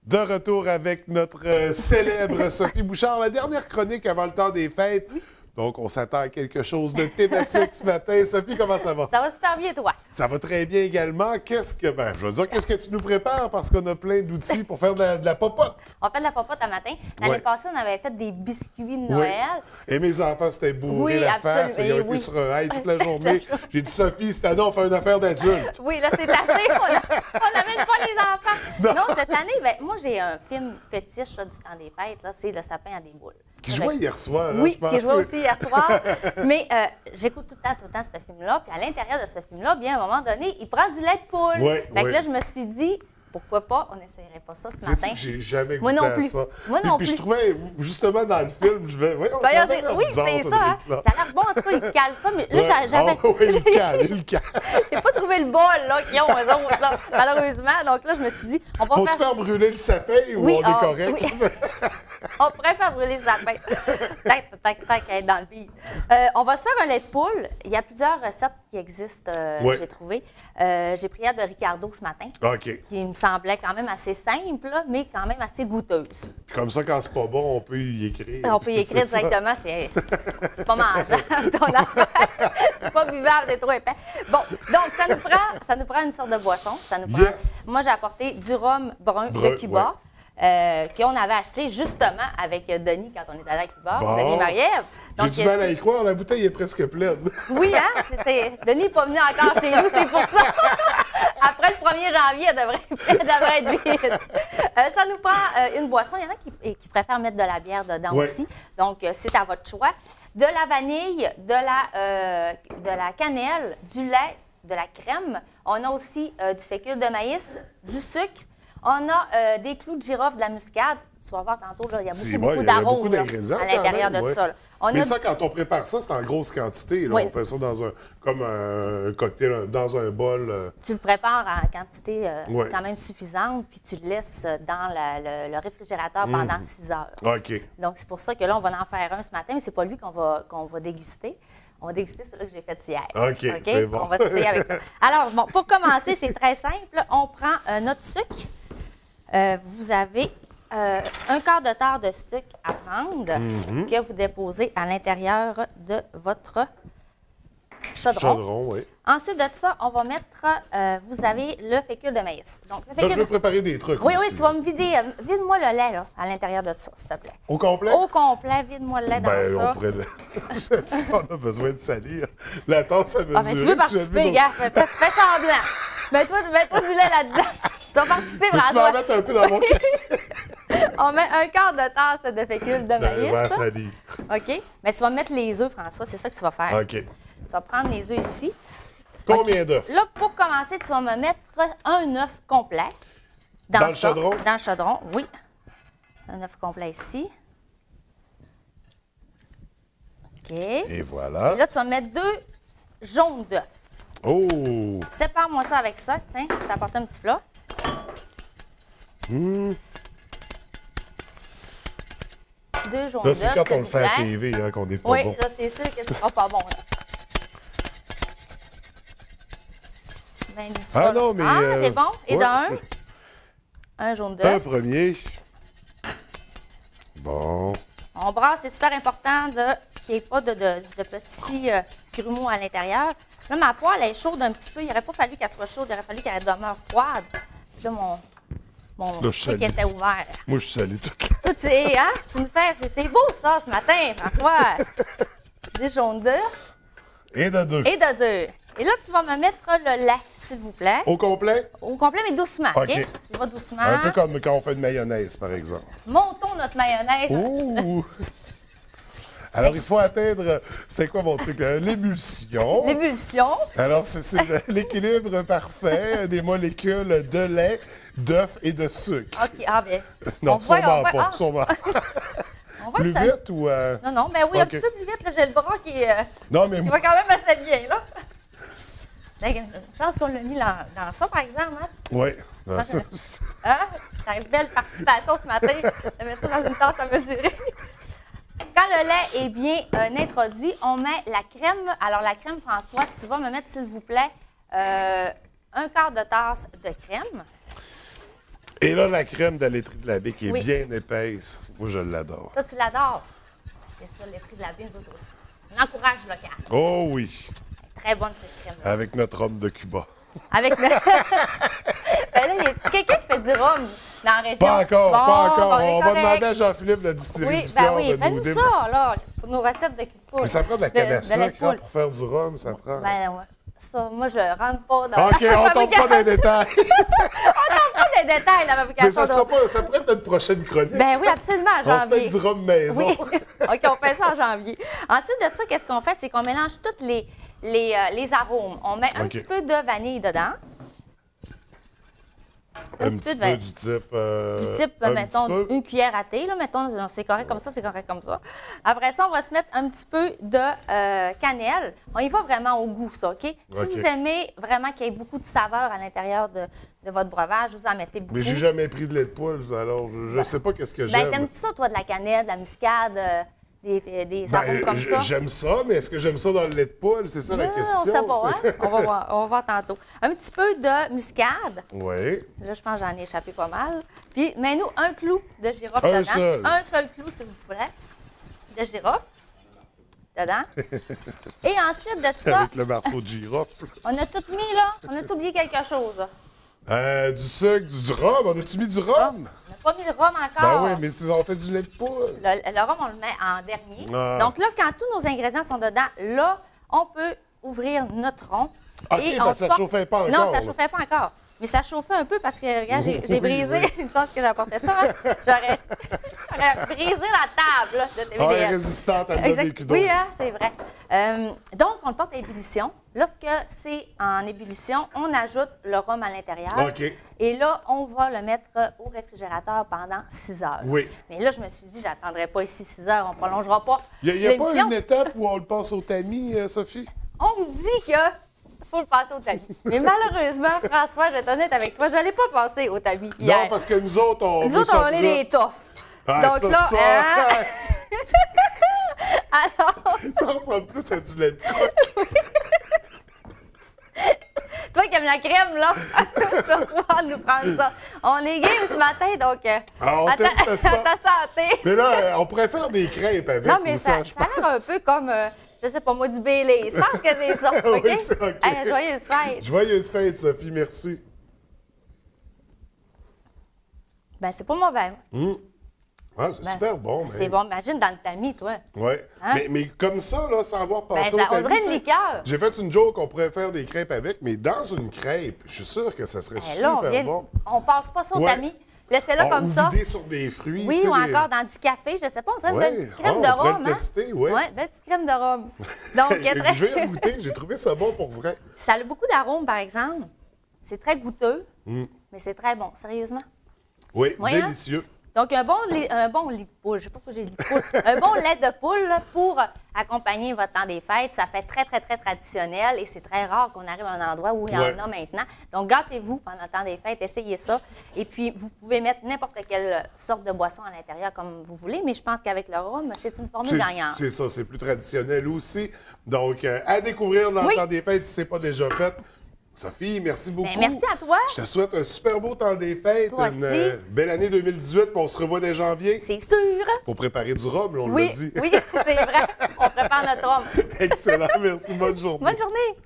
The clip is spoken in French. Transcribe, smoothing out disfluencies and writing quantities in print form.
De retour avec notre célèbre Sophie Bouchard, la dernière chronique avant le temps des fêtes. Donc, on s'attend à quelque chose de thématique ce matin. Sophie, comment ça va? Ça va super bien, toi. Ça va très bien également. Qu'est-ce que tu nous prépares parce qu'on a plein d'outils pour faire de la popote. On fait de la popote un matin. L'année passée, on avait fait des biscuits de Noël. Oui. Et mes enfants, c'était bourré Oui, la absolument. face. Ils ont été sur un high toute la journée. J'ai dit, Sophie, cette année, on fait une affaire d'adulte. Oui, là, c'est assez. On n'amène pas les enfants. Non, cette année, ben, moi, j'ai un film fétiche là, du temps des fêtes. C'est Le sapin à des boules. Qui jouait hier soir, oui, je pense. Qui jouait aussi hier soir. Mais j'écoute tout le temps ce film-là. Puis à l'intérieur de ce film-là, bien, à un moment donné, il prend du lait de poule. Oui, fait que là, je me suis dit, pourquoi pas, on n'essayerait pas ça ce matin. Sais-tu que j'ai jamais goûté Moi non à plus. ça. Moi non Puis plus. je trouvais, justement, dans le film, je vais... Oui, Oui, c'est ça. Hein? Ça a l'air bon. En tout cas, ils calent ça. Mais là, j'avais... Oh, oui, il cale. J'ai pas trouvé le bol là, qu'ils ont, eux autres, là, malheureusement. Donc là, je me suis dit, on va Faut-tu faire brûler le sapin ou oui, on est correct? Oui. On pourrait faire brûler le sapin. Peut-être qu'elle est dans le beat. On va se faire un lait de poule. Il y a plusieurs recettes qui existent, j'ai trouvé. J'ai pris de Ricardo ce matin. OK. Qui me semblait quand même assez simple, là, mais quand même assez goûteuse. Puis comme ça, quand c'est pas bon, on peut y écrire. On peut y écrire directement, c'est pas mangeable. C'est pas buvable, c'est trop épais. Bon, donc ça nous prend une sorte de boisson. Moi, j'ai apporté du rhum brun de Cuba. Qu'on avait acheté justement avec Denis quand on est allé à Cuba, Denis Marie-Ève. J'ai du mal à y croire, la bouteille est presque pleine. Oui, hein? Denis n'est pas venu encore chez nous, c'est pour ça. Après le 1er janvier, elle devrait être vide. Ça nous prend une boisson. Il y en a qui préfèrent mettre de la bière dedans aussi. Donc, c'est à votre choix. De la vanille, de la cannelle, du lait, de la crème. On a aussi du fécule de maïs, du sucre. On a des clous de girofle, de la muscade. Tu vas voir tantôt, là, il y a beaucoup d'arômes à l'intérieur de ça. Là. Mais ça, quand on prépare ça, c'est en grosse quantité. Là. On fait ça comme un cocktail dans un bol. Tu le prépares en quantité quand même suffisante, puis tu le laisses dans le réfrigérateur pendant 6 heures. OK. Donc, c'est pour ça que là, on va en faire un ce matin, mais c'est pas lui qu'on va déguster. On va déguster celui que j'ai fait hier. OK, c'est bon. On va s'essayer avec ça. Alors, bon, pour commencer, c'est très simple. On prend notre sucre. Vous avez un quart de tasse de sucre à prendre que vous déposez à l'intérieur de votre chaudron. Ensuite de ça, on va mettre, vous avez le fécule de maïs. Donc, je veux préparer des trucs Oui, aussi. tu vas me vider, vide-moi le lait là, à l'intérieur de ça, s'il te plaît. Au complet? Au complet, vide-moi le lait dans ça. On pourrait Est-ce qu'on a besoin de salir la tasse à mesurer? Tu veux participer, gars, fais semblant. Mets-toi du lait là-dedans. Tu vas participer, tu vas en mettre un peu dans mon café. On met un quart de tasse de fécule de maïs. Ça va salir. OK. Mais tu vas mettre les œufs, François. C'est ça que tu vas faire. OK. Tu vas prendre les œufs ici. Combien d'œufs? Là, pour commencer, tu vas me mettre un œuf complet. Dans le chaudron? Dans le chaudron, oui. Un œuf complet ici. OK. Et voilà. Et là, tu vas mettre 2 jaunes d'œufs. Oh! Sépare-moi ça avec ça. Tiens, je t'ai apporté un petit plat. 2 jaunes d'œufs. Là, c'est quand on le fait à TV qu'on n'est pas bon. Oui, là, c'est sûr que ce sera pas bon. Là. Ben, non, mais... c'est bon. Et un jaune d'œuf. Un premier. Bon. On brasse, c'est super important qu'il n'y ait pas de petits grumeaux à l'intérieur. Là, ma poêle est chaude un petit peu. Il n'aurait pas fallu qu'elle soit chaude, il aurait fallu qu'elle demeure froide. Puis là, mon truc était ouvert. Moi, je salue tout. Tout, hein? Tu me fais, c'est beau ça ce matin, François. Des jaunes d'œufs. Et de 2. Et de 2. Et là, tu vas me mettre le lait, s'il vous plaît. Au complet? Au complet, mais doucement. OK? Tu vas doucement. Un peu comme quand on fait de mayonnaise, par exemple. Montons notre mayonnaise. Ouh! Alors, il faut atteindre, c'était quoi mon truc? L'ébullition. L'émulsion. Alors, c'est l'équilibre parfait des molécules de lait, d'œuf et de sucre. OK, bien. Non, sûrement pas. Plus vite ou... Non, mais oui, un petit peu plus vite. J'ai le bras qui va quand même assez bien, là. Une chance qu'on l'a mis dans ça, par exemple. Hein? Oui. T'as une belle participation ce matin de mettre ça dans une tasse à mesurer. Quand le lait est bien introduit, on met la crème. Alors, la crème, François, tu vas me mettre, s'il vous plaît, un quart de tasse de crème. Et là, la crème de la laiterie de la baie qui est Oui. bien épaisse. Moi, je l'adore. Toi, tu l'adores. C'est ça, le prix de la baie, nous autres aussi. On encourage le local. Oh oui, Très bonne, cette crème-là. avec notre rhum de Cuba. Avec le... Ben là, il y a quelqu'un qui fait du rhum dans la région. Pas encore, Bon, pas encore. on est On va correct. demander à Jean-Philippe de la distillerie Oui, du ben Fjord oui, de fais-nous nous ça, là, pour nos recettes de cul de poule. Mais ça prend de la canne à de lait de sucre hein, poule. pour faire du rhum, ça prend. Ben ouais. Ça, moi, je rentre pas dans OK, on tombe pas dans les détails. pas des détails, la Mais fabrication ça, d'eau. ça pourrait être notre prochaine chronique. Ben oui, absolument, en On se fait janvier. du rhum maison. Oui. OK, on fait ça en janvier. Ensuite de ça, qu'est-ce qu'on fait? C'est qu'on mélange tous les arômes. On met un OK. petit peu de vanille dedans. Un petit peu du type. Du type, un mettons, petit peu. une cuillère à thé. Là, mettons, c'est correct comme ça, c'est correct comme ça. Après ça, on va se mettre un petit peu de cannelle. On y va vraiment au goût, ça, OK? Si OK. vous aimez vraiment qu'il y ait beaucoup de saveur à l'intérieur de votre breuvage, vous en mettez beaucoup. Mais j'ai jamais pris de lait de poule, alors je sais pas qu'est-ce que Ben, j'aime. t'aimes-tu ça, toi, de la cannelle, de la muscade, des Ben, arômes comme ça? J'aime ça, mais est-ce que j'aime ça dans le lait de poule? C'est ça la Ah, question. on sait pas, hein? On va voir tantôt. Un petit peu de muscade. Oui. Là, je pense que j'en ai échappé pas mal. Puis, mets-nous un clou de girofle Un dedans. seul. Un seul clou, s'il vous plaît, de girofle dedans. Et ensuite de ça, Avec le marteau de girofle. on a tout mis, là. On a-tu oublié quelque chose, là? Du sucre, du rhum. On a-tu mis du rhum? On n'a pas mis le rhum Ben encore. oui, mais si on fait du lait de poule. Le rhum, on le met en dernier. Ah. Donc là, quand tous nos ingrédients sont dedans, là, on peut ouvrir notre rond. OK, et ben on ça porte- chauffait pas encore. Non, ça là. chauffait pas encore. Mais ça chauffait un peu parce que, regarde, j'ai Oui, brisé. oui. Une chance que j'apportais ça. Hein. J'aurais brisé la table là, de Ah, TVDL. résistante à le Exact. vécu d'eau. Oui, hein, c'est vrai. Donc, on le porte à ébullition. Lorsque c'est en ébullition, on ajoute le rhum à l'intérieur. OK. Et là, on va le mettre au réfrigérateur pendant 6 heures. Oui. Mais là, je me suis dit, j'attendrai pas ici 6 heures, on prolongera pas Il n'y a pas l'émission. une étape où on le passe au tamis, Sophie? On me dit que faut le passer au tamis. Mais malheureusement, François, je vais être honnête avec toi, je n'allais pas passer au tamis hier. Non, parce que nous autres, on. Nous veut autres, ça on est plat. des toffs. Ah, Donc ça, là, ça, hein? Alors, ça ressemble plus à du lait de coq. toi qui aimes la crème, là, tu vas pouvoir nous prendre ça. On est game ce matin, donc Ah, on teste ça. à ta santé. Mais là, on pourrait faire des crêpes avec. Non, mais ou ça je a l'air un peu comme, je sais pas moi, du Baileys. Je pense que c'est ça, OK? Oui, c'est OK. Hey, joyeuse fête. Joyeuse fête, Sophie, merci. Ben, c'est pas mauvais. Ah, c'est Ben, super bon. Mais... C'est bon, imagine dans le tamis, toi. Oui. Hein? Mais comme ça, là, sans avoir pensé Ben, au ça, on tamis, dirait tu une sais, liqueur. J'ai fait une joke, on pourrait faire des crêpes avec, mais dans une crêpe, je suis sûr que ça serait Ben là, super bon. on passe pas ça au Ouais. tamis. Laissez-le Ah, comme ou ça. vider sur des fruits. Oui, tu sais, ou des- encore dans du café, je sais pas, on dirait Ouais. une petite crème Ah, de on pourrait rhum, le hein? tester, oui. Oui, belle petite crème de rhum. Donc, Je vais y goûter, j'ai trouvé ça bon pour vrai. ça a beaucoup d'arômes, par exemple. C'est très goûteux, Mm. mais c'est très bon, sérieusement. Oui, Oui, hein? délicieux. Donc, un bon lit de poule, je sais pas pourquoi j'ai dit de poule, un bon lait de poule là, pour accompagner votre temps des fêtes, ça fait très, très, très traditionnel et c'est très rare qu'on arrive à un endroit où il y en Ouais. a maintenant. Donc, gâtez-vous pendant le temps des fêtes, essayez ça. Et puis, vous pouvez mettre n'importe quelle sorte de boisson à l'intérieur comme vous voulez, mais je pense qu'avec le rhum, c'est une formule gagnante. C'est ça, c'est plus traditionnel aussi. Donc, à découvrir dans Oui. le temps des fêtes si ce n'est pas déjà fait. Sophie, merci beaucoup. Ben, merci à toi. Je te souhaite un super beau temps des fêtes, Toi une aussi. belle année 2018, puis on se revoit dès janvier. C'est sûr. Faut préparer du rhum, là, on Oui, l'a dit. oui, c'est vrai. On prépare notre rhum. Excellent, merci, bonne journée. Bonne journée.